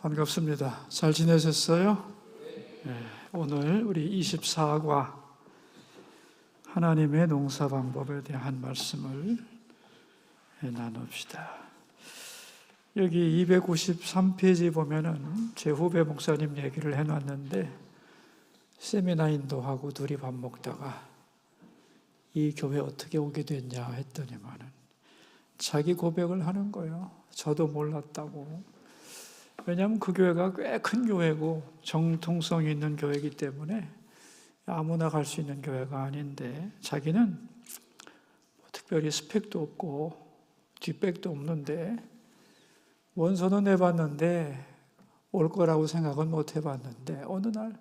반갑습니다. 잘 지내셨어요? 네, 오늘 우리 24과 하나님의 농사 방법에 대한 말씀을 나눕시다. 여기 293페이지 보면은 제 후배 목사님 얘기를 해놨는데, 세미나 인도하고 둘이 밥 먹다가 이 교회 어떻게 오게 됐냐 했더니만은 자기 고백을 하는 거예요. 저도 몰랐다고. 왜냐하면 그 교회가 꽤 큰 교회고 정통성이 있는 교회이기 때문에 아무나 갈 수 있는 교회가 아닌데, 자기는 특별히 스펙도 없고 뒷백도 없는데 원서는 내봤는데 올 거라고 생각은 못 해봤는데 어느 날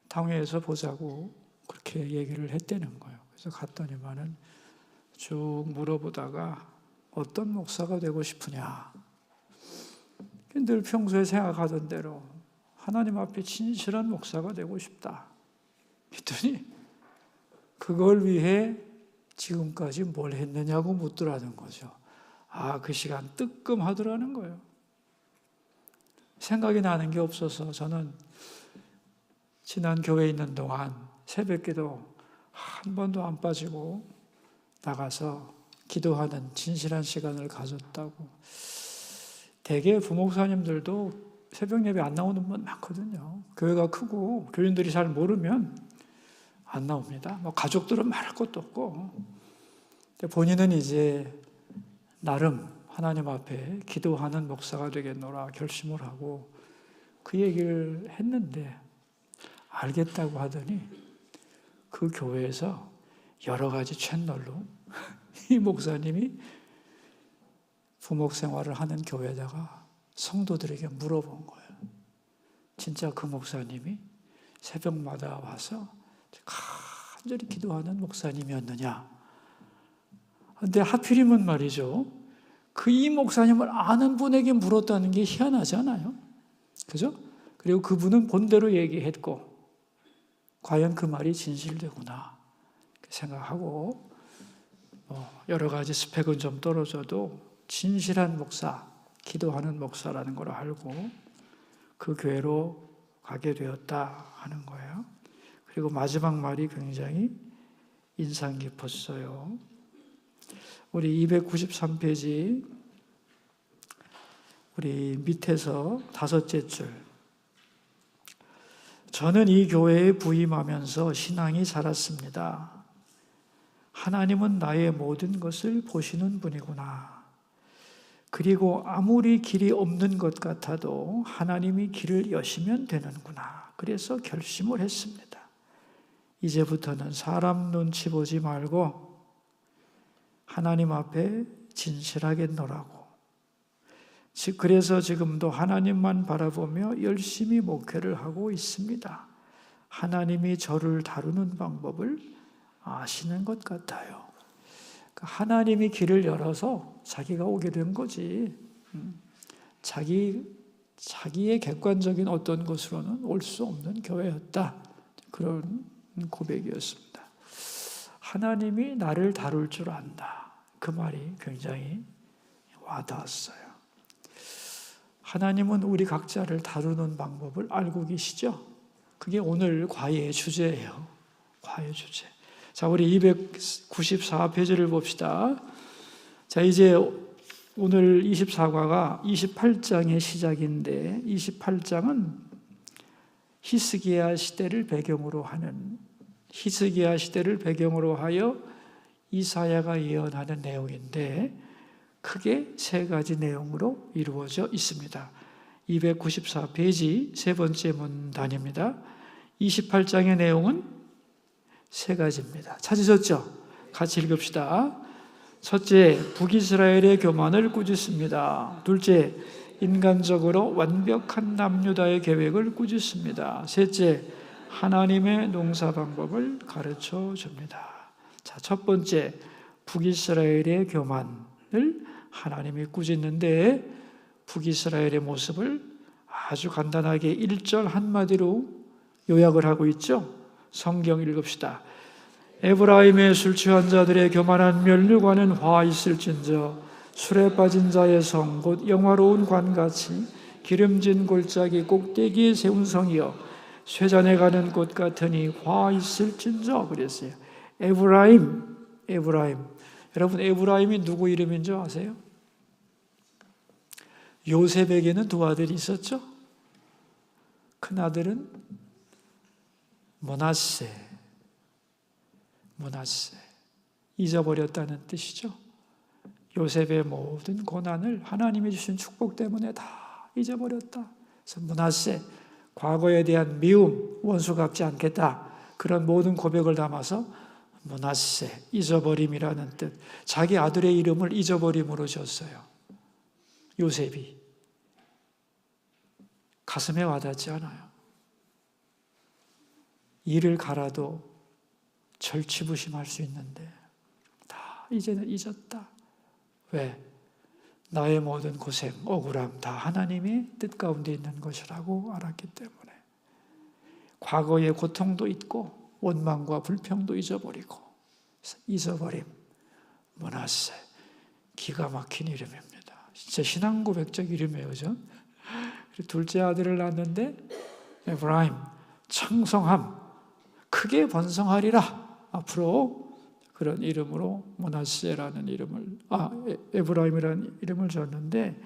당회에서 보자고 그렇게 얘기를 했다는 거예요. 그래서 갔더니만은 쭉 물어보다가 어떤 목사가 되고 싶으냐, 늘 평소에 생각하던 대로 하나님 앞에 진실한 목사가 되고 싶다 했더니 그걸 위해 지금까지 뭘 했느냐고 묻더라는 거죠. 그 시간 뜨끔하더라는 거예요. 생각이 나는 게 없어서 저는 지난 교회에 있는 동안 새벽기도 한 번도 안 빠지고 나가서 기도하는 진실한 시간을 가졌다고. 대개 부목사님들도 새벽 예배 안 나오는 분 많거든요. 교회가 크고 교인들이 잘 모르면 안 나옵니다. 가족들은 말할 것도 없고. 본인은 이제 나름 하나님 앞에 기도하는 목사가 되겠노라 결심을 하고 그 얘기를 했는데, 알겠다고 하더니 그 교회에서 여러 가지 채널로 이 목사님이 부목 생활을 하는 교회에다가 성도들에게 물어본 거예요. 진짜 그 목사님이 새벽마다 와서 간절히 기도하는 목사님이었느냐. 근데 하필이면 말이죠, 그 이 목사님을 아는 분에게 물었다는 게 희한하잖아요. 그죠? 그리고 그분은 본대로 얘기했고, 과연 그 말이 진실되구나 생각하고, 여러 가지 스펙은 좀 떨어져도 진실한 목사, 기도하는 목사라는 걸 알고 그 교회로 가게 되었다 하는 거예요. 그리고 마지막 말이 굉장히 인상 깊었어요. 우리 293페이지 우리 밑에서 5째 줄. 저는 이 교회에 부임하면서 신앙이 자랐습니다. 하나님은 나의 모든 것을 보시는 분이구나. 그리고 아무리 길이 없는 것 같아도 하나님이 길을 여시면 되는구나. 그래서 결심을 했습니다. 이제부터는 사람 눈치 보지 말고 하나님 앞에 진실하겠노라고. 그래서 지금도 하나님만 바라보며 열심히 목회를 하고 있습니다. 하나님이 저를 다루는 방법을 아시는 것 같아요. 하나님이 길을 열어서 자기가 오게 된 거지. 자기의 객관적인 어떤 것으로는 올 수 없는 교회였다. 그런 고백이었습니다. 하나님이 나를 다룰 줄 안다. 그 말이 굉장히 와닿았어요. 하나님은 우리 각자를 다루는 방법을 알고 계시죠? 그게 오늘 과외의 주제예요. 과외 주제. 자, 우리 294페이지를 봅시다. 자, 이제 오늘 24과가 28장의 시작인데, 28장은 히스기야 시대를 배경으로 하여 이사야가 예언하는 내용인데, 크게 3가지 내용으로 이루어져 있습니다. 294페이지 3번째 문단입니다. 28장의 내용은 3가지입니다. 찾으셨죠? 같이 읽읍시다. 첫째, 북이스라엘의 교만을 꾸짖습니다. 둘째, 인간적으로 완벽한 남유다의 계획을 꾸짖습니다. 셋째, 하나님의 농사 방법을 가르쳐 줍니다. 자, 첫 번째, 북이스라엘의 교만을 하나님이 꾸짖는데, 북이스라엘의 모습을 아주 간단하게 1절 한마디로 요약을 하고 있죠. 성경 읽읍시다. 에브라임의 술 취한 자들의 교만한 면류관은 화 있을진저 술에 빠진 자의 성 곧 영화로운 관같이 기름진 골짜기 꼭대기에 세운 성이여 쇠잔에 가는 꽃 같으니 화 있을진저 그랬어요. 에브라임. 여러분 에브라임이 누구 이름인 줄 아세요? 요셉에게는 두 아들이 있었죠. 큰 아들은 므낫세. 잊어버렸다는 뜻이죠. 요셉의 모든 고난을 하나님이 주신 축복 때문에 다 잊어버렸다. 그래서 므낫세, 과거에 대한 미움, 원수 갚지 않겠다. 그런 모든 고백을 담아서 므낫세, 잊어버림이라는 뜻. 자기 아들의 이름을 잊어버림으로 줬어요. 요셉이. 가슴에 와닿지 않아요. 이를 갈아도 절치부심할 수 있는데 다 이제는 잊었다. 왜? 나의 모든 고생, 억울함 다 하나님의 뜻 가운데 있는 것이라고 알았기 때문에 과거의 고통도 잊고 원망과 불평도 잊어버리고 잊어버림, 므낫세. 기가 막힌 이름입니다. 진짜 신앙 고백적 이름이에요. 그죠? 둘째 아들을 낳았는데 에브라임, 청성함, 크게 번성하리라. 앞으로 그런 이름으로 므낫세라는 이름을, 에브라임이라는 이름을 줬는데,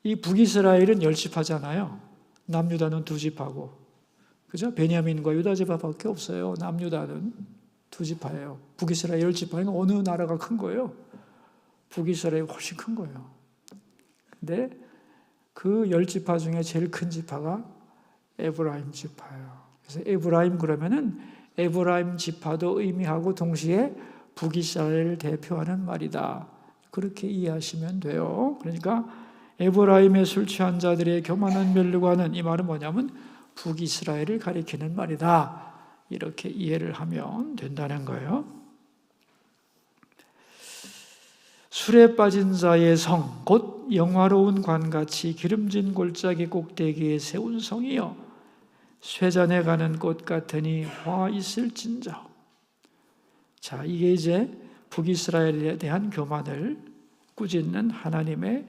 이 북이스라엘은 10지파잖아요. 남유다는 2지파고, 그죠? 베냐민과 유다 지파밖에 없어요. 남유다는 2지파예요. 북이스라엘 10지파는 어느 나라가 큰 거예요? 북이스라엘이 훨씬 큰 거예요. 근데 그 10지파 중에 제일 큰 지파가 에브라임 지파예요. 그래서 에브라임 그러면은 에브라임 지파도 의미하고 동시에 북이스라엘을 대표하는 말이다. 그렇게 이해하시면 돼요. 그러니까 에브라임의 술 취한 자들의 교만한 면류관은, 이 말은 뭐냐면 북이스라엘을 가리키는 말이다. 이렇게 이해를 하면 된다는 거예요. 술에 빠진 자의 성, 곧 영화로운 관같이 기름진 골짜기 꼭대기에 세운 성이여 쇠잔에 가는 꽃 같으니 화 있을진저. 자, 이게 이제 북이스라엘에 대한 교만을 꾸짖는 하나님의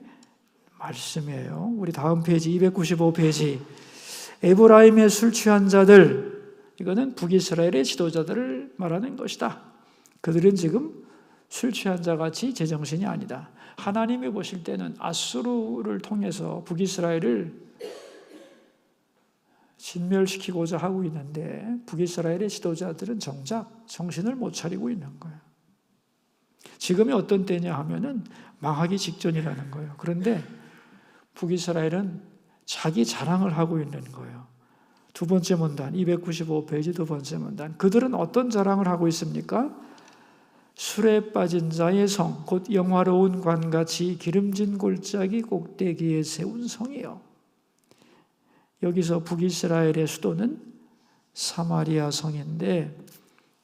말씀이에요. 우리 다음 페이지 295페이지. 에브라임의 술 취한 자들, 이거는 북이스라엘의 지도자들을 말하는 것이다. 그들은 지금 술 취한 자같이 제정신이 아니다. 하나님이 보실 때는 아수르를 통해서 북이스라엘을 진멸시키고자 하고 있는데 북이스라엘의 지도자들은 정작 정신을 못 차리고 있는 거예요. 지금이 어떤 때냐 하면은 망하기 직전이라는 거예요. 그런데 북이스라엘은 자기 자랑을 하고 있는 거예요. 두 번째 문단, 295페이지 두 번째 문단. 그들은 어떤 자랑을 하고 있습니까? 술에 빠진 자의 성, 곧 영화로운 관같이 기름진 골짜기 꼭대기에 세운 성이요. 여기서 북이스라엘의 수도는 사마리아 성인데,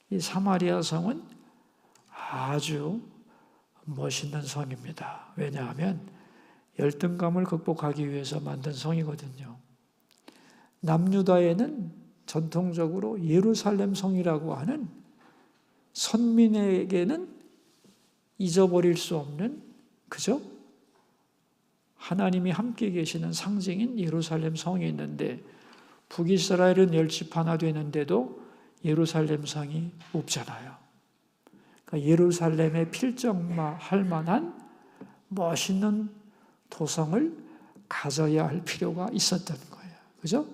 이 사마리아 성은 아주 멋있는 성입니다. 왜냐하면 열등감을 극복하기 위해서 만든 성이거든요. 남유다에는 전통적으로 예루살렘 성이라고 하는 선민에게는 잊어버릴 수 없는, 그죠? 하나님이 함께 계시는 상징인 예루살렘 성이 있는데, 북이스라엘은 10지파나 되는데도 예루살렘 성이 없잖아요. 그러니까 예루살렘에 필적할 만한 멋있는 도성을 가져야 할 필요가 있었던 거예요. 그죠?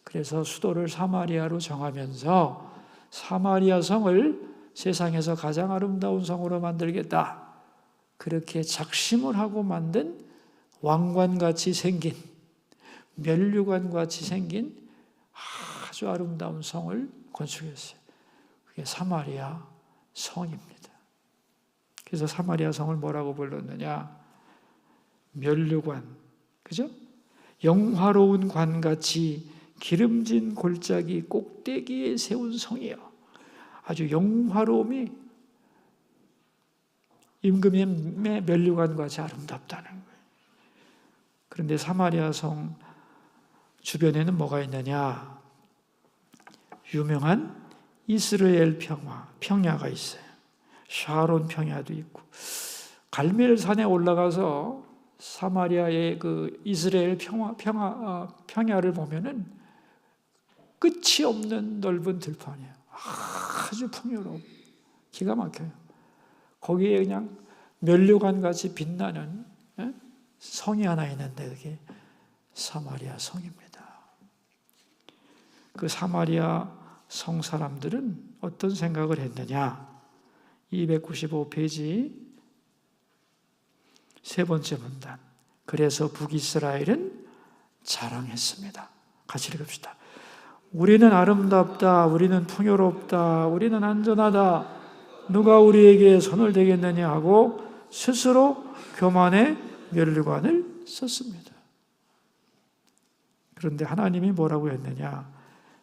그래서 수도를 사마리아로 정하면서 사마리아 성을 세상에서 가장 아름다운 성으로 만들겠다. 그렇게 작심을 하고 만든 왕관같이 생긴, 면류관같이 생긴 아주 아름다운 성을 건축했어요. 그게 사마리아 성입니다. 그래서 사마리아 성을 뭐라고 불렀느냐? 면류관, 그죠? 영화로운 관같이 기름진 골짜기 꼭대기에 세운 성이요. 아주 영화로움이 임금의 면류관같이 아름답다는 거예요. 그런데 사마리아 성 주변에는 뭐가 있느냐? 유명한 이스라엘 평야가 있어요. 샤론 평야도 있고, 갈멜산에 올라가서 사마리아의 그 이스라엘 평야를 보면은 끝이 없는 넓은 들판이에요. 아주 풍요로워. 기가 막혀요. 거기에 그냥 면류관 같이 빛나는 성이 하나 있는데 그게 사마리아 성입니다. 그 사마리아 성 사람들은 어떤 생각을 했느냐? 295페이지 세 번째 문단. 그래서 북이스라엘은 자랑했습니다. 같이 읽읍시다. 우리는 아름답다. 우리는 풍요롭다. 우리는 안전하다. 누가 우리에게 손을 대겠느냐 하고 스스로 교만의 면류관을 썼습니다. 그런데 하나님이 뭐라고 했느냐?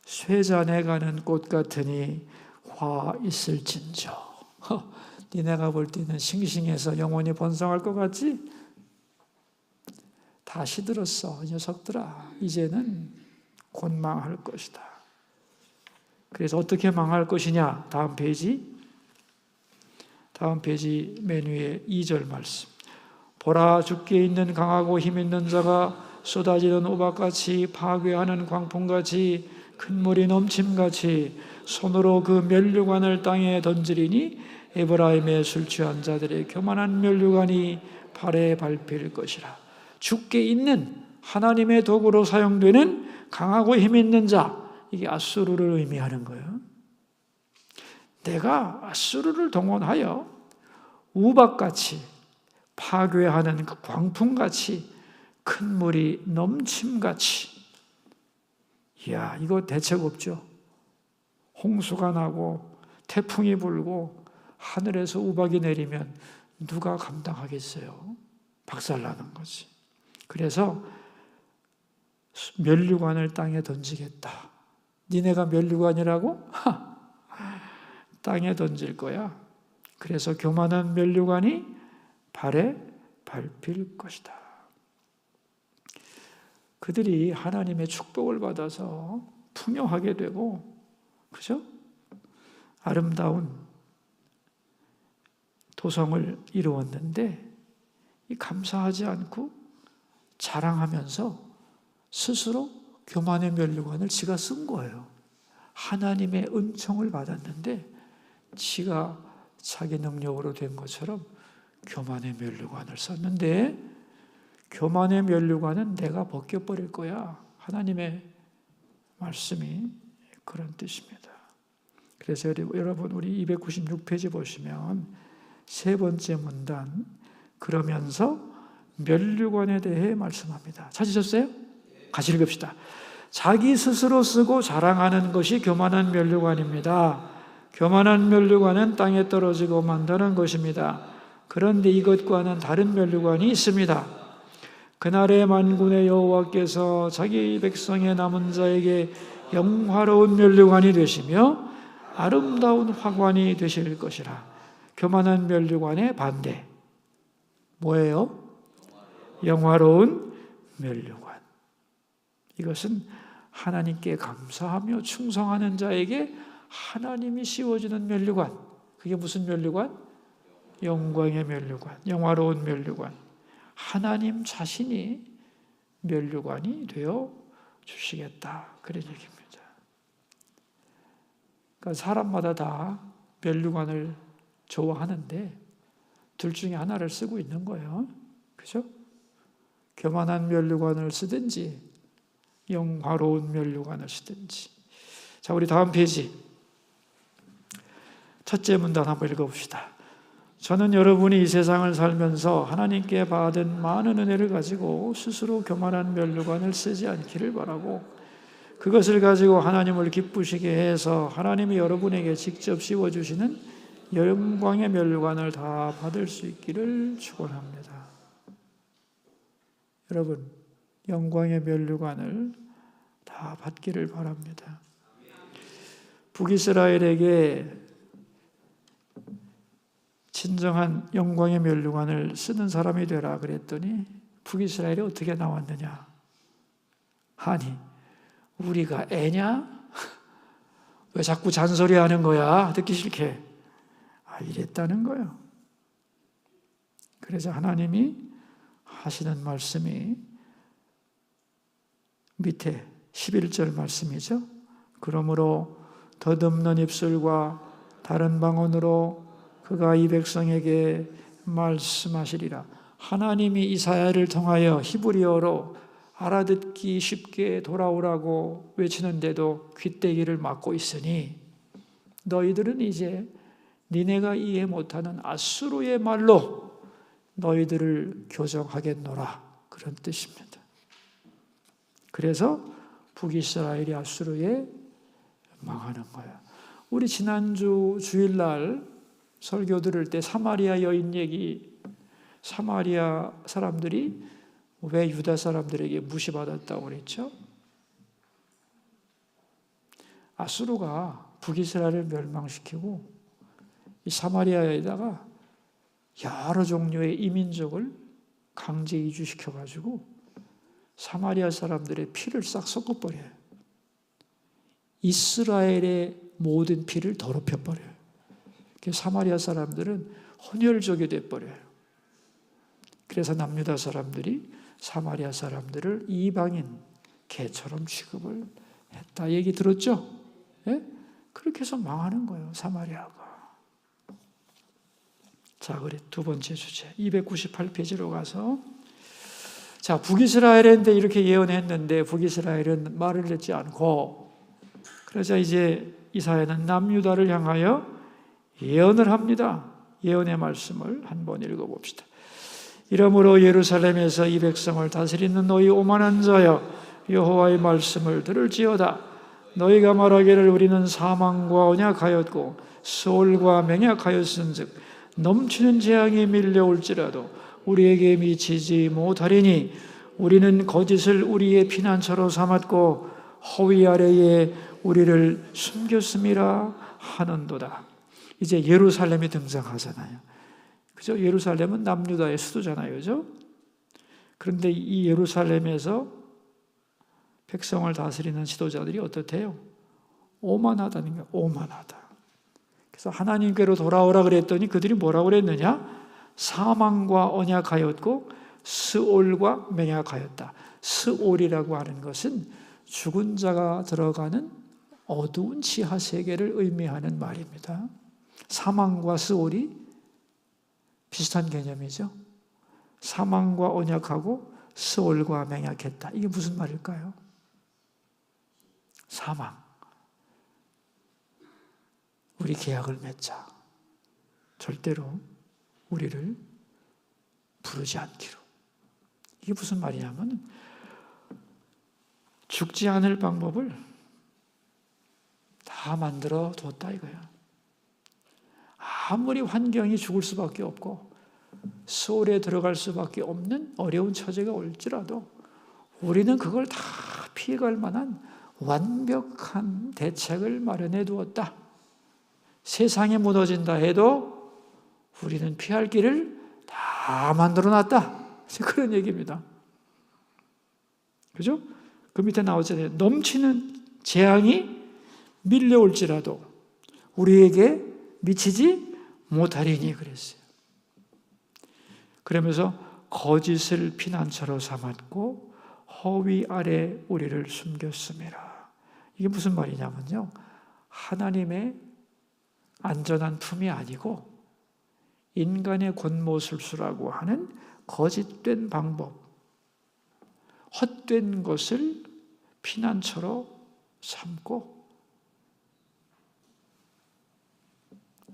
쇠잔에 가는 꽃 같으니 화 있을진저. 니네가 볼 때는 싱싱해서 영원히 번성할 것 같지? 다 시들었어, 이 녀석들아. 이제는 곧 망할 것이다. 그래서 어떻게 망할 것이냐? 다음 페이지 맨 위에 2절 말씀. 보라, 주께 있는 강하고 힘 있는 자가 쏟아지는 우박같이 파괴하는 광풍같이 큰 물이 넘침같이 손으로 그 면류관을 땅에 던지리니 에브라임의 술 취한 자들의 교만한 면류관이 발에 밟힐 것이라. 주께 있는 하나님의 도구로 사용되는 강하고 힘 있는 자, 이게 아수르를 의미하는 거예요. 내가 아수르를 동원하여 우박같이 파괴하는 그 광풍같이 큰 물이 넘침같이. 이야, 이거 대책 없죠. 홍수가 나고 태풍이 불고 하늘에서 우박이 내리면 누가 감당하겠어요? 박살나는 거지. 그래서 면류관을 땅에 던지겠다. 니네가 면류관이라고? 땅에 던질 거야. 그래서 교만한 면류관이 발에 밟힐 것이다. 그들이 하나님의 축복을 받아서 풍요하게 되고, 그죠? 아름다운 도성을 이루었는데, 감사하지 않고 자랑하면서 스스로 교만의 면류관을 지가 쓴 거예요. 하나님의 은총을 받았는데 지가 자기 능력으로 된 것처럼 교만의 면류관을 썼는데, 교만의 면류관은 내가 벗겨버릴 거야. 하나님의 말씀이 그런 뜻입니다. 그래서 여러분, 우리 296페이지 보시면 세 번째 문단, 그러면서 면류관에 대해 말씀합니다. 찾으셨어요? 같이 읽읍시다. 자기 스스로 쓰고 자랑하는 것이 교만한 면류관입니다. 교만한 면류관은 땅에 떨어지고 만드는 것입니다. 그런데 이것과는 다른 면류관이 있습니다. 그날의 만군의 여호와께서 자기 백성의 남은 자에게 영화로운 면류관이 되시며 아름다운 화관이 되실 것이라. 교만한 면류관의 반대 뭐예요? 영화로운 면류관. 이것은 하나님께 감사하며 충성하는 자에게 하나님이 씌워주는 면류관. 그게 무슨 면류관? 영광의 면류관, 영화로운 면류관. 하나님 자신이 면류관이 되어 주시겠다, 그런 얘기입니다. 그러니까 사람마다 다 면류관을 좋아하는데 둘 중에 하나를 쓰고 있는 거예요. 그죠? 교만한 면류관을 쓰든지 영화로운 면류관을 쓰든지. 자, 우리 다음 페이지 첫째 문단 한번 읽어봅시다. 저는 여러분이 이 세상을 살면서 하나님께 받은 많은 은혜를 가지고 스스로 교만한 면류관을 쓰지 않기를 바라고, 그것을 가지고 하나님을 기쁘시게 해서 하나님이 여러분에게 직접 씌워주시는 영광의 면류관을 다 받을 수 있기를 축원합니다. 여러분, 영광의 면류관을 다 받기를 바랍니다. 북이스라엘에게 진정한 영광의 면류관을 쓰는 사람이 되라 그랬더니 북이스라엘이 어떻게 나왔느냐? 아니, 우리가 애냐? 왜 자꾸 잔소리하는 거야? 듣기 싫게. 이랬다는 거예요. 그래서 하나님이 하시는 말씀이 밑에 11절 말씀이죠. 그러므로 더듬는 입술과 다른 방언으로 그가 이 백성에게 말씀하시리라. 하나님이 이사야를 통하여 히브리어로 알아듣기 쉽게 돌아오라고 외치는데도 귀때기를 막고 있으니 너희들은 이제 니네가 이해 못하는 아수르의 말로 너희들을 교정하겠노라, 그런 뜻입니다. 그래서 북이스라엘이 아수르에 망하는 거예요. 우리 지난주 주일날 설교 들을 때 사마리아 여인 얘기, 사마리아 사람들이 왜 유다 사람들에게 무시받았다고 그랬죠? 아수르가 북이스라엘을 멸망시키고 이 사마리아에다가 여러 종류의 이민족을 강제 이주시켜가지고 사마리아 사람들의 피를 싹 섞어버려요. 이스라엘의 모든 피를 더럽혀버려요. 그래서 사마리아 사람들은 혼혈족이 돼버려요. 그래서 남유다 사람들이 사마리아 사람들을 이방인 개처럼 취급을 했다 얘기 들었죠? 예? 그렇게 해서 망하는 거예요, 사마리아가. 자, 그래 두 번째 주제 298페이지로 가서, 자, 북이스라엘인데 이렇게 예언했는데 북이스라엘은 말을 듣지 않고, 그러자 이제 이사야는 남유다를 향하여 예언을 합니다. 예언의 말씀을 한번 읽어봅시다. 이러므로 예루살렘에서 이 백성을 다스리는 너희 오만한 자여, 여호와의 말씀을 들을지어다. 너희가 말하기를 우리는 사망과 언약하였고 수월과 맹약하였은즉 넘치는 재앙이 밀려올지라도 우리에게 미치지 못하리니 우리는 거짓을 우리의 피난처로 삼았고 허위 아래에 우리를 숨겼음이라 하는도다. 이제 예루살렘이 등장하잖아요. 그죠? 예루살렘은 남유다의 수도잖아요. 그죠? 그런데 이 예루살렘에서 백성을 다스리는 지도자들이 어떻대요? 오만하다는 거예요. 오만하다. 그래서 하나님께로 돌아오라 그랬더니 그들이 뭐라고 그랬느냐? 사망과 언약하였고 스올과 맹약하였다. 스올이라고 하는 것은 죽은 자가 들어가는 어두운 지하 세계를 의미하는 말입니다. 사망과 스올이 비슷한 개념이죠. 사망과 언약하고 스올과 맹약했다. 이게 무슨 말일까요? 사망. 우리 계약을 맺자. 절대로 우리를 부르지 않기로. 이게 무슨 말이냐면 죽지 않을 방법을 다 만들어 뒀다 이거야. 아무리 환경이 죽을 수밖에 없고 수월에 들어갈 수밖에 없는 어려운 처지가 올지라도 우리는 그걸 다 피해갈 만한 완벽한 대책을 마련해 두었다. 세상이 무너진다 해도 우리는 피할 길을 다 만들어 놨다. 그런 얘기입니다. 그죠? 그 밑에 나오잖아요. 넘치는 재앙이 밀려올지라도 우리에게 미치지 못하리니 그랬어요. 그러면서 거짓을 피난처로 삼았고 허위 아래 우리를 숨겼음이라. 이게 무슨 말이냐면요. 하나님의 안전한 품이 아니고 인간의 권모술수라고 하는 거짓된 방법, 헛된 것을 피난처로 삼고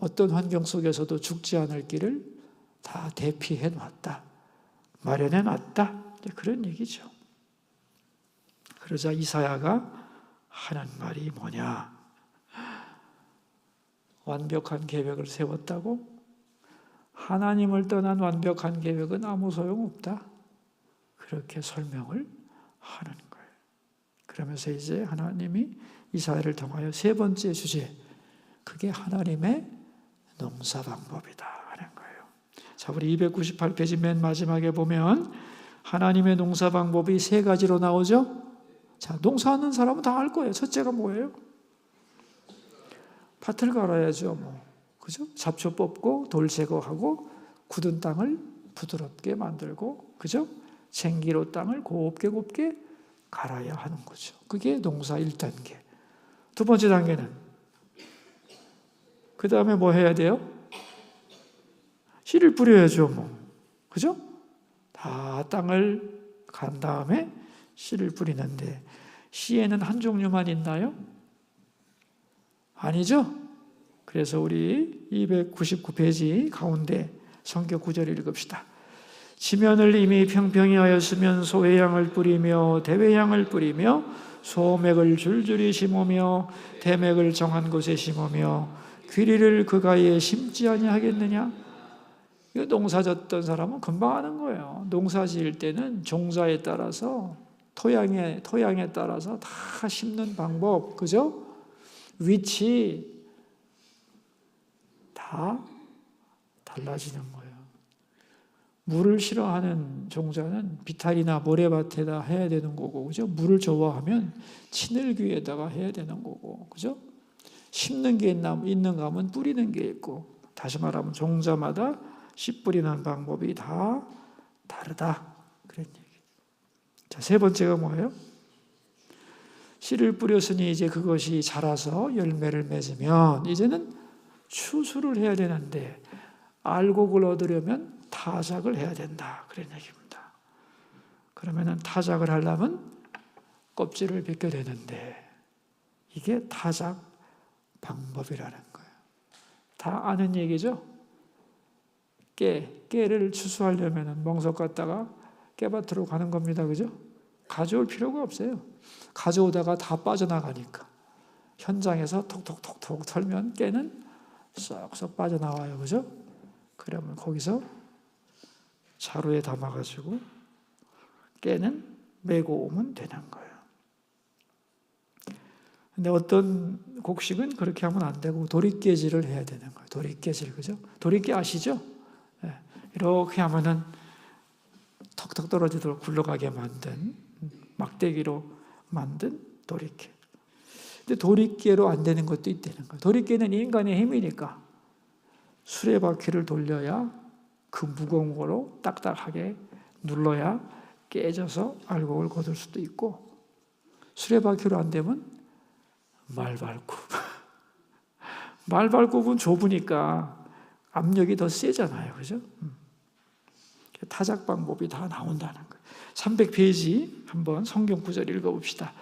어떤 환경 속에서도 죽지 않을 길을 다 대피해 놨다. 마련해 놨다. 그런 얘기죠. 그러자 이사야가 하는 말이 뭐냐? 완벽한 계획을 세웠다고? 하나님을 떠난 완벽한 계획은 아무 소용없다. 그렇게 설명을 하는 거예요. 그러면서 이제 하나님이 이사야를 통하여 세 번째 주제, 그게 하나님의 농사 방법이다 하는 거예요. 자, 우리 298페이지 맨 마지막에 보면 하나님의 농사 방법이 세 가지로 나오죠. 자, 농사하는 사람은 다 알 거예요. 첫째가 뭐예요? 밭을 갈아야죠. 그죠? 잡초 뽑고 돌 제거하고 굳은 땅을 부드럽게 만들고, 그죠? 쟁기로 땅을 곱게 갈아야 하는 거죠. 그게 농사 1단계. 두 번째 단계는, 그 다음에 뭐 해야 돼요? 씨를 뿌려야죠, 뭐. 그죠? 다 땅을 간 다음에 씨를 뿌리는데, 씨에는 한 종류만 있나요? 아니죠? 그래서 우리 299페이지 가운데 성경 구절을 읽읍시다. 지면을 이미 평평히 하였으면 소회향을 뿌리며 대회향을 뿌리며 소맥을 줄줄이 심으며 대맥을 정한 곳에 심으며 귀리를 그 가에 심지 아니하겠느냐? 이거 농사 졌던 사람은 금방 아는 거예요. 농사 지을 때는 종자에 따라서 토양에 따라서 다 심는 방법, 그죠? 위치 다 달라지는 거예요. 물을 싫어하는 종자는 비탈이나 모래밭에다 해야 되는 거고, 그죠? 물을 좋아하면 치늘귀에다가 해야 되는 거고, 그죠? 심는 게 있는가 하면 뿌리는 게 있고, 다시 말하면 종자마다 씨 뿌리는 방법이 다 다르다. 그런 얘기. 자, 세 번째가 뭐예요? 씨를 뿌렸으니 이제 그것이 자라서 열매를 맺으면 이제는 추수를 해야 되는데, 알곡을 얻으려면 타작을 해야 된다. 그런 얘기입니다. 그러면은 타작을 하려면 껍질을 벗겨야 되는데, 이게 타작 방법이라는 거예요. 다 아는 얘기죠? 깨를 추수하려면 멍석 갖다가 깨밭으로 가는 겁니다. 그죠? 가져올 필요가 없어요. 가져오다가 다 빠져나가니까. 현장에서 톡톡톡톡 털면 깨는 쏙쏙 빠져나와요. 그죠? 그러면 거기서 자루에 담아가지고 깨는 메고 오면 되는 거예요. 근데 어떤 곡식은 그렇게 하면 안 되고 도리깨질을 해야 되는 거예요. 도리깨질, 그죠? 도리깨 아시죠? 네. 이렇게 하면은 턱턱 떨어지도록 굴러가게 만든, 막대기로 만든 도리깨. 근데 도리깨로 안 되는 것도 있다는 거예요. 도리깨는 인간의 힘이니까 수레바퀴를 돌려야, 그 무거운 거로 딱딱하게 눌러야 깨져서 알곡을 거둘 수도 있고, 수레바퀴로 안 되면 말발굽. 말발굽은 좁으니까 압력이 더 세잖아요. 그죠? 타작 방법이 다 나온다는 거예요. 300페이지 한번 성경 구절 읽어봅시다.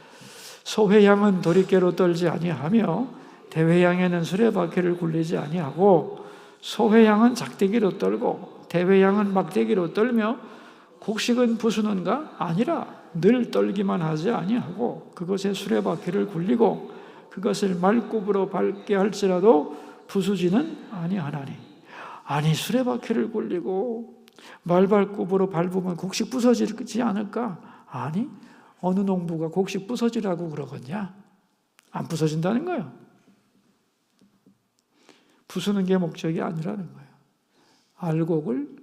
소회향은 도리깨로 떨지 아니하며 대회향에는 수레바퀴를 굴리지 아니하고, 소회향은 작대기로 떨고 대회향은 막대기로 떨며, 곡식은 부수는가? 아니라 늘 떨기만 하지 아니하고 그것에 수레바퀴를 굴리고 그것을 말굽으로 밟게 할지라도 부수지는 아니하나니. 아니, 수레바퀴를 굴리고 말발굽으로 밟으면 곡식 부서지지 않을까? 아니, 어느 농부가 곡식 부서지라고 그러겠냐? 안 부서진다는 거예요. 부수는 게 목적이 아니라는 거예요. 알곡을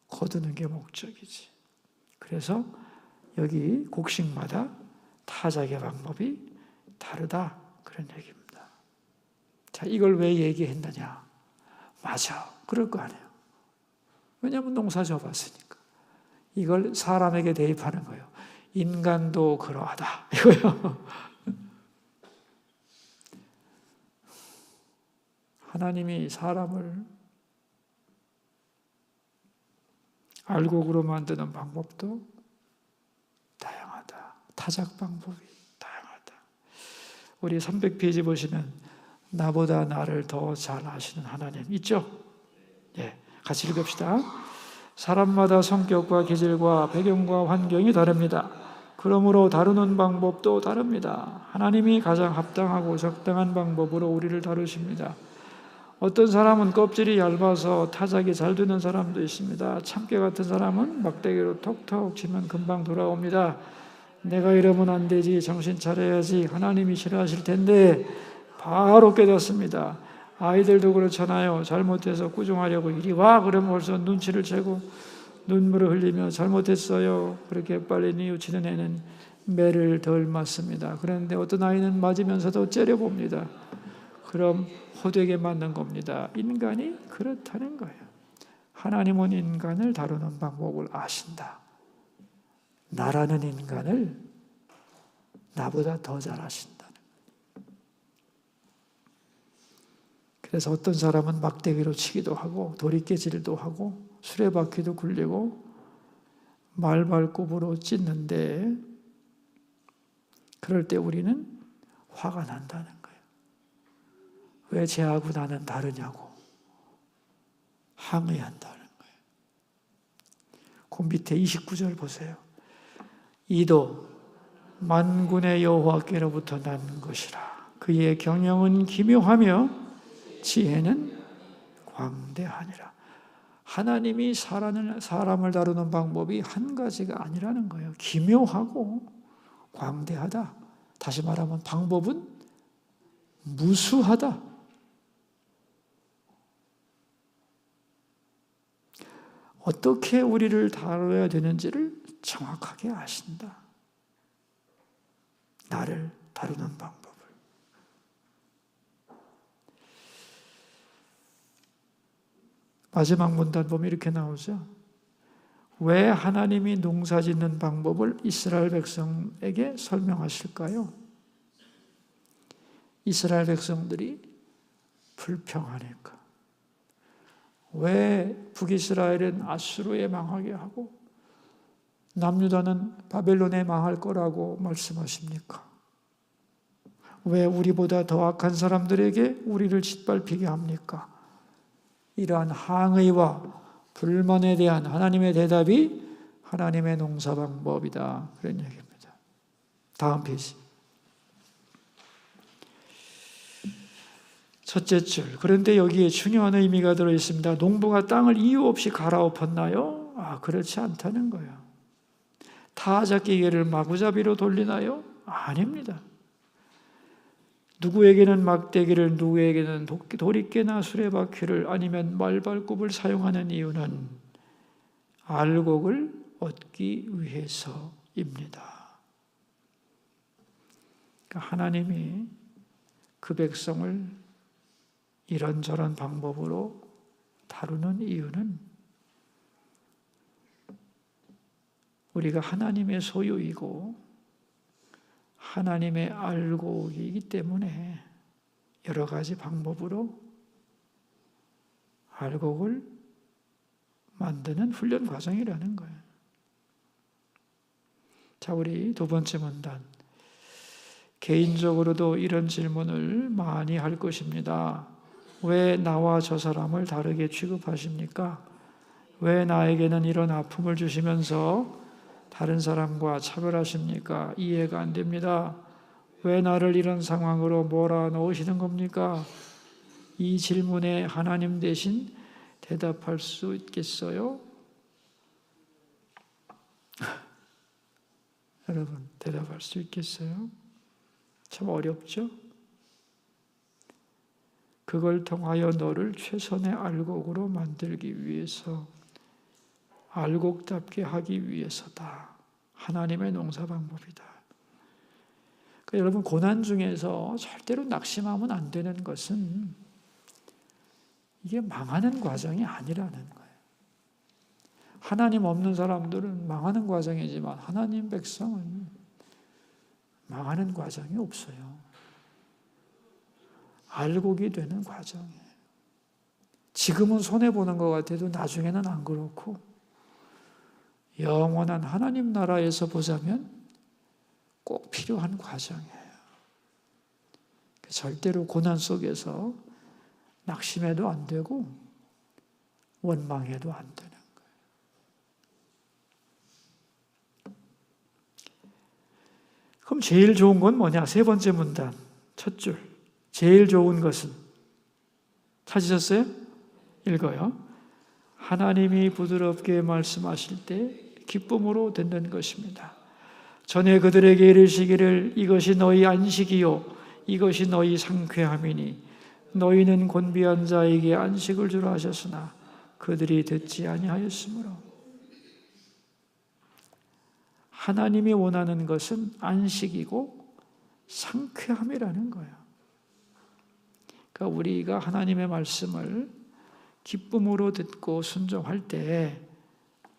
거두는 게 목적이지. 그래서 여기 곡식마다 타작의 방법이 다르다. 그런 얘기입니다. 자, 이걸 왜 얘기했느냐? 맞아. 그럴 거 아니에요. 왜냐하면 농사 져봤으니까. 이걸 사람에게 대입하는 거예요. 인간도 그러하다. 이거요. 하나님이 사람을 알곡으로 만드는 방법도 다양하다. 타작 방법이 다양하다. 우리 300페이지 보시면 나보다 나를 더 잘 아시는 하나님 있죠? 예, 같이 읽읍시다. 사람마다 성격과 기질과 배경과 환경이 다릅니다. 그러므로 다루는 방법도 다릅니다. 하나님이 가장 합당하고 적당한 방법으로 우리를 다루십니다. 어떤 사람은 껍질이 얇아서 타작이 잘 되는 사람도 있습니다. 참깨 같은 사람은 막대기로 톡톡 치면 금방 돌아옵니다. 내가 이러면 안 되지, 정신 차려야지, 하나님이 싫어하실 텐데 바로 깨닫습니다. 아이들도 그렇잖아요. 잘못해서 꾸중하려고 이리 와 그러면 벌써 눈치를 채고 눈물을 흘리며 잘못했어요 그렇게 빨리 뉘우치는 애는 매를 덜 맞습니다. 그런데 어떤 아이는 맞으면서도 째려봅니다. 그럼 호되게 맞는 겁니다. 인간이 그렇다는 거예요. 하나님은 인간을 다루는 방법을 아신다. 나라는 인간을 나보다 더 잘 아신다. 그래서 어떤 사람은 막대기로 치기도 하고 도리깨질도 하고 수레바퀴도 굴리고 말발굽으로 찢는데, 그럴 때 우리는 화가 난다는 거예요. 왜 쟤하고 나는 다르냐고 항의한다는 거예요. 그 밑에 29절 보세요. 이도 만군의 여호와께로부터 난 것이라. 그의 경영은 기묘하며 지혜는 광대하니라. 하나님이 사람을 다루는 방법이 한 가지가 아니라는 거예요. 기묘하고 광대하다. 다시 말하면 방법은 무수하다. 어떻게 우리를 다뤄야 되는지를 정확하게 아신다. 나를 다루는 방법을. 마지막 문단 보면 이렇게 나오죠. 왜 하나님이 농사 짓는 방법을 이스라엘 백성에게 설명하실까요? 이스라엘 백성들이 불평하니까. 왜 북이스라엘은 아수르에 망하게 하고 남유다는 바벨론에 망할 거라고 말씀하십니까? 왜 우리보다 더 악한 사람들에게 우리를 짓밟히게 합니까? 이러한 항의와 불만에 대한 하나님의 대답이 하나님의 농사 방법이다. 그런 얘기입니다. 다음 페이지. 첫째 줄. 그런데 여기에 중요한 의미가 들어있습니다. 농부가 땅을 이유 없이 갈아엎었나요? 그렇지 않다는 거예요. 타작기계를 마구잡이로 돌리나요? 아닙니다. 누구에게는 막대기를, 누구에게는 도리깨나 수레바퀴를, 아니면 말발굽을 사용하는 이유는 알곡을 얻기 위해서입니다. 그러니까 하나님이 그 백성을 이런저런 방법으로 다루는 이유는 우리가 하나님의 소유이고 하나님의 알곡이기 때문에 여러 가지 방법으로 알곡을 만드는 훈련 과정이라는 거예요. 자, 우리 두 번째 문단. 개인적으로도 이런 질문을 많이 할 것입니다. 왜 나와 저 사람을 다르게 취급하십니까? 왜 나에게는 이런 아픔을 주시면서 다른 사람과 차별하십니까? 이해가 안 됩니다. 왜 나를 이런 상황으로 몰아넣으시는 겁니까? 이 질문에 하나님 대신 대답할 수 있겠어요? 여러분, 대답할 수 있겠어요? 참 어렵죠? 그걸 통하여 너를 최선의 알곡으로 만들기 위해서, 알곡답게 하기 위해서다. 하나님의 농사 방법이다. 그러니까 여러분, 고난 중에서 절대로 낙심하면 안 되는 것은 이게 망하는 과정이 아니라는 거예요. 하나님 없는 사람들은 망하는 과정이지만 하나님 백성은 망하는 과정이 없어요. 알곡이 되는 과정이에요. 지금은 손해보는 것 같아도 나중에는 안 그렇고, 영원한 하나님 나라에서 보자면 꼭 필요한 과정이에요. 절대로 고난 속에서 낙심해도 안 되고 원망해도 안 되는 거예요. 그럼 제일 좋은 건 뭐냐? 세 번째 문단, 첫 줄. 제일 좋은 것은, 찾으셨어요? 읽어요. 하나님이 부드럽게 말씀하실 때 기쁨으로 듣는 것입니다. 전에 그들에게 이르시기를 이것이 너희 안식이요 이것이 너희 상쾌함이니 너희는 곤비한 자에게 안식을 주라 하셨으나 그들이 듣지 아니하였으므로. 하나님이 원하는 것은 안식이고 상쾌함이라는 거예요. 그러니까 우리가 하나님의 말씀을 기쁨으로 듣고 순종할 때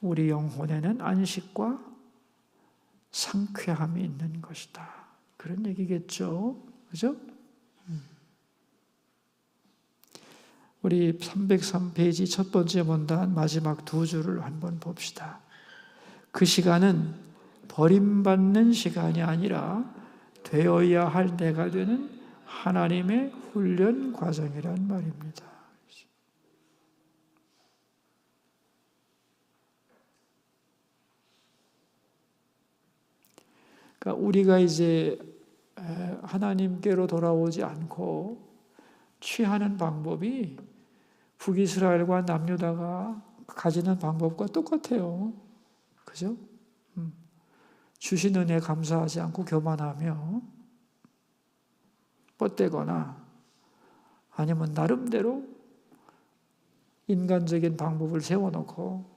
우리 영혼에는 안식과 상쾌함이 있는 것이다. 그런 얘기겠죠. 그죠? 우리 303페이지 첫 번째 문단 마지막 두 줄을 한번 봅시다. 그 시간은 버림받는 시간이 아니라 되어야 할 때가 되는 하나님의 훈련 과정이란 말입니다. 그러니까 우리가 이제 하나님께로 돌아오지 않고 취하는 방법이 북이스라엘과 남유다가 가지는 방법과 똑같아요. 그죠? 주신 은혜에 감사하지 않고 교만하며 뻗대거나 아니면 나름대로 인간적인 방법을 세워놓고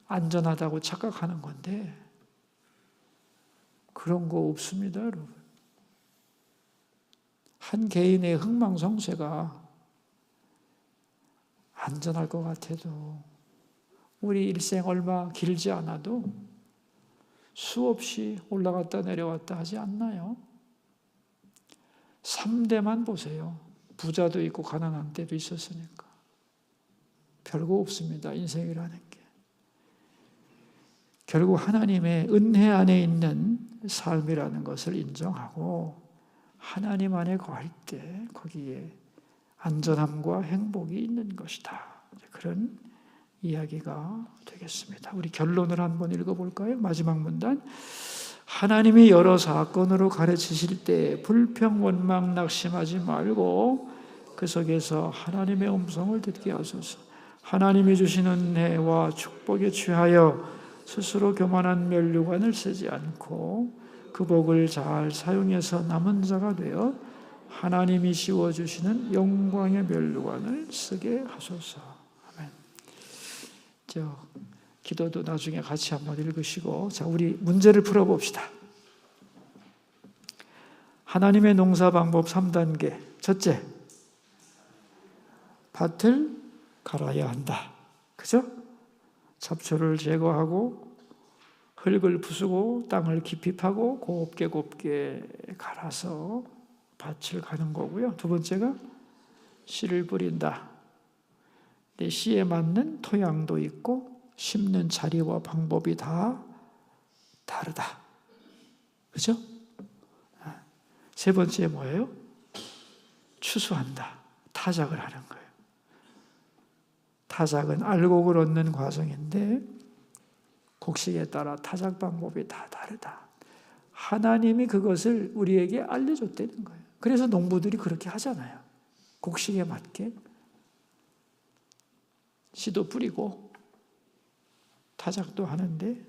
안전하다고 착각하는 건데 그런 거 없습니다, 여러분. 한 개인의 흥망성쇠가 안전할 것 같아도 우리 일생 얼마 길지 않아도 수없이 올라갔다 내려왔다 하지 않나요? 3대만 보세요. 부자도 있고 가난한 때도 있었으니까. 별거 없습니다, 인생이라는 게. 결국 하나님의 은혜 안에 있는 삶이라는 것을 인정하고 하나님 안에 거할 때 거기에 안전함과 행복이 있는 것이다. 그런 이야기가 되겠습니다. 우리 결론을 한번 읽어볼까요? 마지막 문단. 하나님이 여러 사건으로 가르치실 때 불평, 원망, 낙심하지 말고 그 속에서 하나님의 음성을 듣게 하소서. 하나님이 주시는 은혜와 축복에 취하여 스스로 교만한 면류관을 쓰지 않고 그 복을 잘 사용해서 남은 자가 되어 하나님이 씌워주시는 영광의 면류관을 쓰게 하소서. 아멘. 기도도 나중에 같이 한번 읽으시고, 자, 우리 문제를 풀어봅시다. 하나님의 농사 방법 3단계. 첫째, 밭을 갈아야 한다. 그죠? 잡초를 제거하고 흙을 부수고 땅을 깊이 파고 곱게 갈아서 밭을 가는 거고요. 두 번째가 씨를 뿌린다. 내 씨에 맞는 토양도 있고 심는 자리와 방법이 다 다르다. 그죠? 세 번째 뭐예요? 추수한다. 타작을 하는 거예요. 타작은 알곡을 얻는 과정인데 곡식에 따라 타작 방법이 다 다르다. 하나님이 그것을 우리에게 알려줬다는 거예요. 그래서 농부들이 그렇게 하잖아요. 곡식에 맞게 씨도 뿌리고 타작도 하는데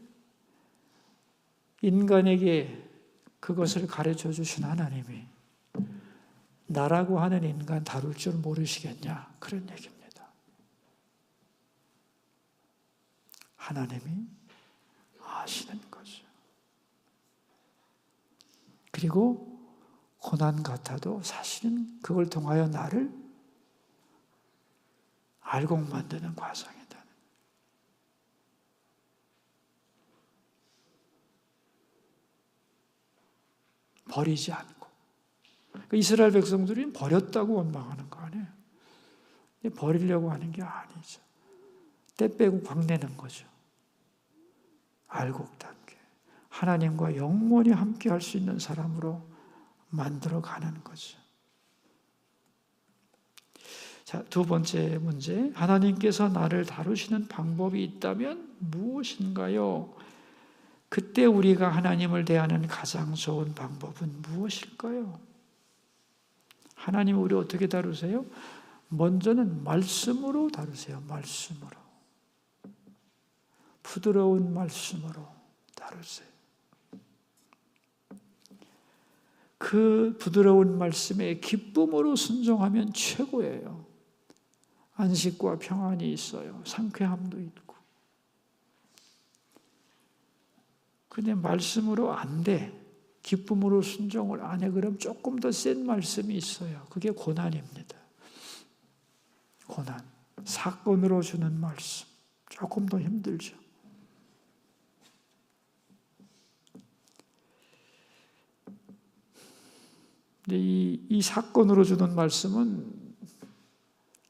인간에게 그것을 가르쳐 주신 하나님이 나라고 하는 인간 다룰 줄 모르시겠냐? 그런 얘기입니다. 하나님이 아시는 거죠. 그리고 고난 같아도 사실은 그걸 통하여 나를 알곡 만드는 과정이다. 버리지 않고. 이스라엘 백성들이 버렸다고 원망하는 거 아니에요. 버리려고 하는 게 아니죠. 때 빼고 광내는 거죠. 알곡답게 하나님과 영원히 함께 할 수 있는 사람으로 만들어가는 거죠. 자, 두 번째 문제. 하나님께서 나를 다루시는 방법이 있다면 무엇인가요? 그때 우리가 하나님을 대하는 가장 좋은 방법은 무엇일까요? 하나님 우리 어떻게 다루세요? 먼저는 말씀으로 다루세요. 말씀으로. 부드러운 말씀으로 다루세요. 그 부드러운 말씀에 기쁨으로 순종하면 최고예요. 안식과 평안이 있어요. 상쾌함도 있고. 근데 말씀으로 안 돼. 기쁨으로 순종을 안 해. 그럼 조금 더 센 말씀이 있어요. 그게 고난입니다. 고난. 사건으로 주는 말씀, 조금 더 힘들죠. 근데 이 사건으로 주는 말씀은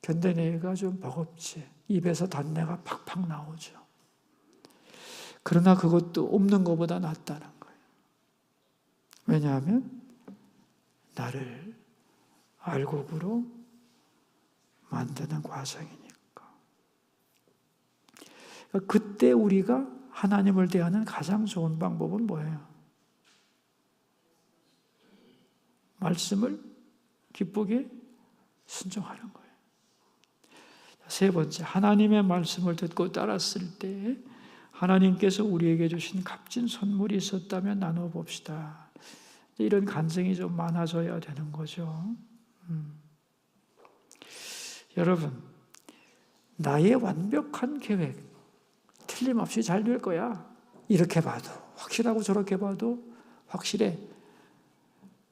견뎌내기가 좀 버겁지. 입에서 단내가 팍팍 나오죠. 그러나 그것도 없는 것보다 낫다는 거예요. 왜냐하면 나를 알곡으로 만드는 과정이니까. 그때 우리가 하나님을 대하는 가장 좋은 방법은 뭐예요? 말씀을 기쁘게 순종하는 거예요. 세 번째, 하나님의 말씀을 듣고 따랐을 때 하나님께서 우리에게 주신 값진 선물이 있었다면 나눠 봅시다. 이런 간증이 좀 많아져야 되는 거죠. 여러분, 나의 완벽한 계획, 틀림없이 잘 될 거야. 이렇게 봐도, 확실하고 저렇게 봐도 확실해.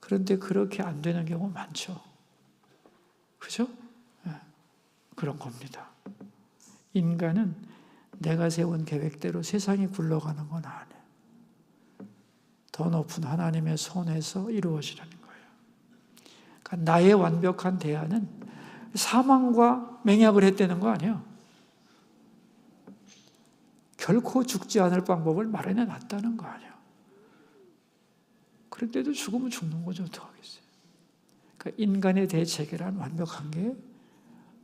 그런데 그렇게 안 되는 경우 많죠. 그죠? 네, 그런 겁니다. 인간은 내가 세운 계획대로 세상이 굴러가는 건 아니에요. 더 높은 하나님의 손에서 이루어지는 거예요. 그러니까 나의 완벽한 대안은 사망과 맹약을 했다는 거 아니에요. 결코 죽지 않을 방법을 마련해 놨다는 거 아니에요. 그런데도 죽으면 죽는 거죠. 어떡하겠어요. 그러니까 인간의 대체계란 완벽한 게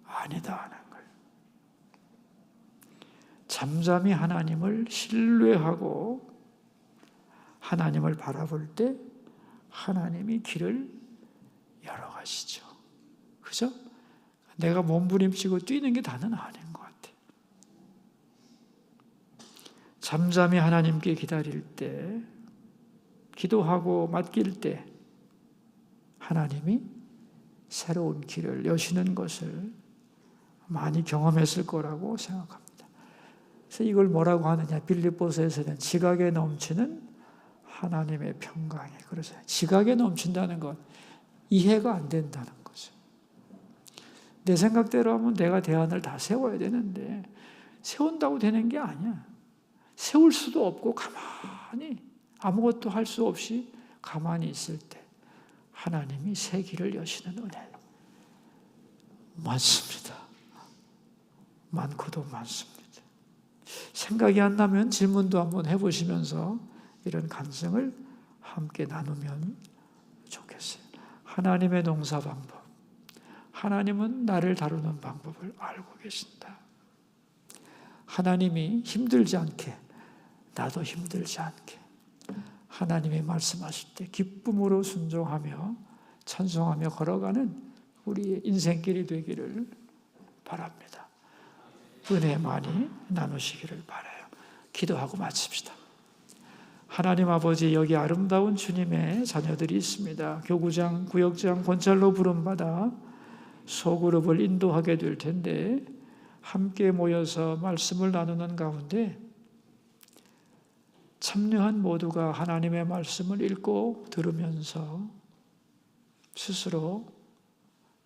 아니다 하는 거예요. 잠잠히 하나님을 신뢰하고 하나님을 바라볼 때 하나님이 길을 열어가시죠. 그죠? 내가 몸부림치고 뛰는 게 다는 아닌 것 같아요. 잠잠히 하나님께 기다릴 때, 기도하고 맡길 때 하나님이 새로운 길을 여시는 것을 많이 경험했을 거라고 생각합니다. 그래서 이걸 뭐라고 하느냐, 빌립보서에서는 지각에 넘치는 하나님의 평강에. 그래서 지각에 넘친다는 건 이해가 안 된다는 거죠. 내 생각대로 하면 내가 대안을 다 세워야 되는데 세운다고 되는 게 아니야. 세울 수도 없고 가만히 아무것도 할 수 없이 가만히 있을 때 하나님이 새 길을 여시는 은혜 많습니다. 많고도 많습니다. 생각이 안 나면 질문도 한번 해보시면서 이런 간증을 함께 나누면 좋겠어요. 하나님의 농사 방법, 하나님은 나를 다루는 방법을 알고 계신다. 하나님이 힘들지 않게, 나도 힘들지 않게 하나님이 말씀하실 때 기쁨으로 순종하며 찬송하며 걸어가는 우리의 인생길이 되기를 바랍니다. 은혜 많이 나누시기를 바라요. 기도하고 마칩시다. 하나님 아버지, 여기 아름다운 주님의 자녀들이 있습니다. 교구장, 구역장, 권찰로 부름받아 소그룹을 인도하게 될 텐데 함께 모여서 말씀을 나누는 가운데 참여한 모두가 하나님의 말씀을 읽고 들으면서 스스로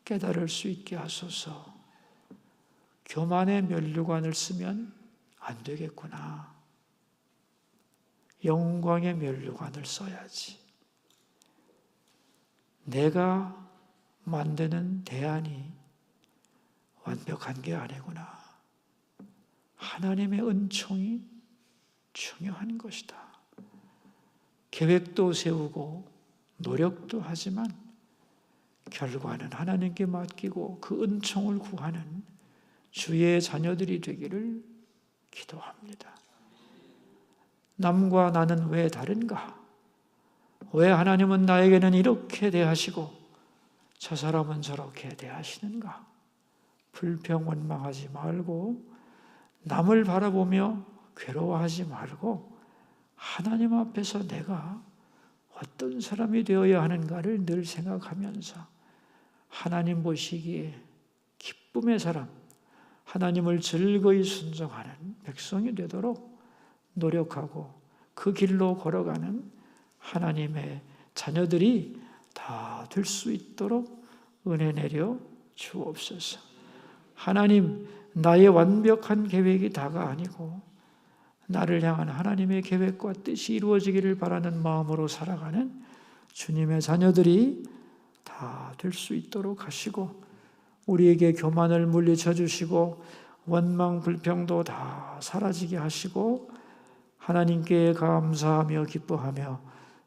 깨달을 수 있게 하소서. 교만의 면류관을 쓰면 안 되겠구나. 영광의 면류관을 써야지. 내가 만드는 대안이 완벽한 게 아니구나. 하나님의 은총이 중요한 것이다. 계획도 세우고 노력도 하지만 결과는 하나님께 맡기고 그 은총을 구하는 주의 자녀들이 되기를 기도합니다. 남과 나는 왜 다른가? 왜 하나님은 나에게는 이렇게 대하시고 저 사람은 저렇게 대하시는가? 불평 원망하지 말고 남을 바라보며 괴로워하지 말고 하나님 앞에서 내가 어떤 사람이 되어야 하는가를 늘 생각하면서 하나님 보시기에 기쁨의 사람, 하나님을 즐거이 순종하는 백성이 되도록 노력하고 그 길로 걸어가는 하나님의 자녀들이 다 될 수 있도록 은혜 내려 주옵소서. 하나님, 나의 완벽한 계획이 다가 아니고 나를 향한 하나님의 계획과 뜻이 이루어지기를 바라는 마음으로 살아가는 주님의 자녀들이 다 될 수 있도록 하시고, 우리에게 교만을 물리쳐 주시고 원망 불평도 다 사라지게 하시고, 하나님께 감사하며 기뻐하며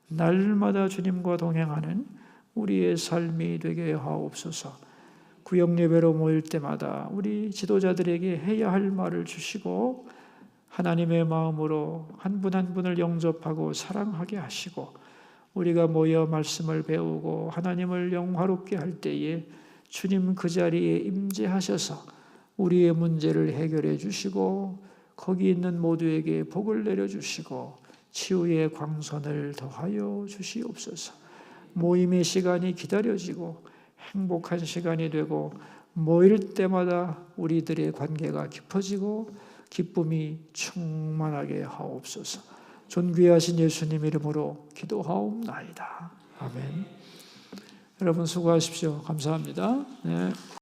날마다 주님과 동행하는 우리의 삶이 되게 하옵소서. 구역 예배로 모일 때마다 우리 지도자들에게 해야 할 말을 주시고, 하나님의 마음으로 한 분 한 분을 영접하고 사랑하게 하시고, 우리가 모여 말씀을 배우고 하나님을 영화롭게 할 때에 주님 그 자리에 임재하셔서 우리의 문제를 해결해 주시고, 거기 있는 모두에게 복을 내려주시고 치유의 광선을 더하여 주시옵소서. 모임의 시간이 기다려지고 행복한 시간이 되고, 모일 때마다 우리들의 관계가 깊어지고 기쁨이 충만하게 하옵소서. 존귀하신 예수님 이름으로 기도하옵나이다. 아멘. 여러분 수고하십시오. 감사합니다. 네.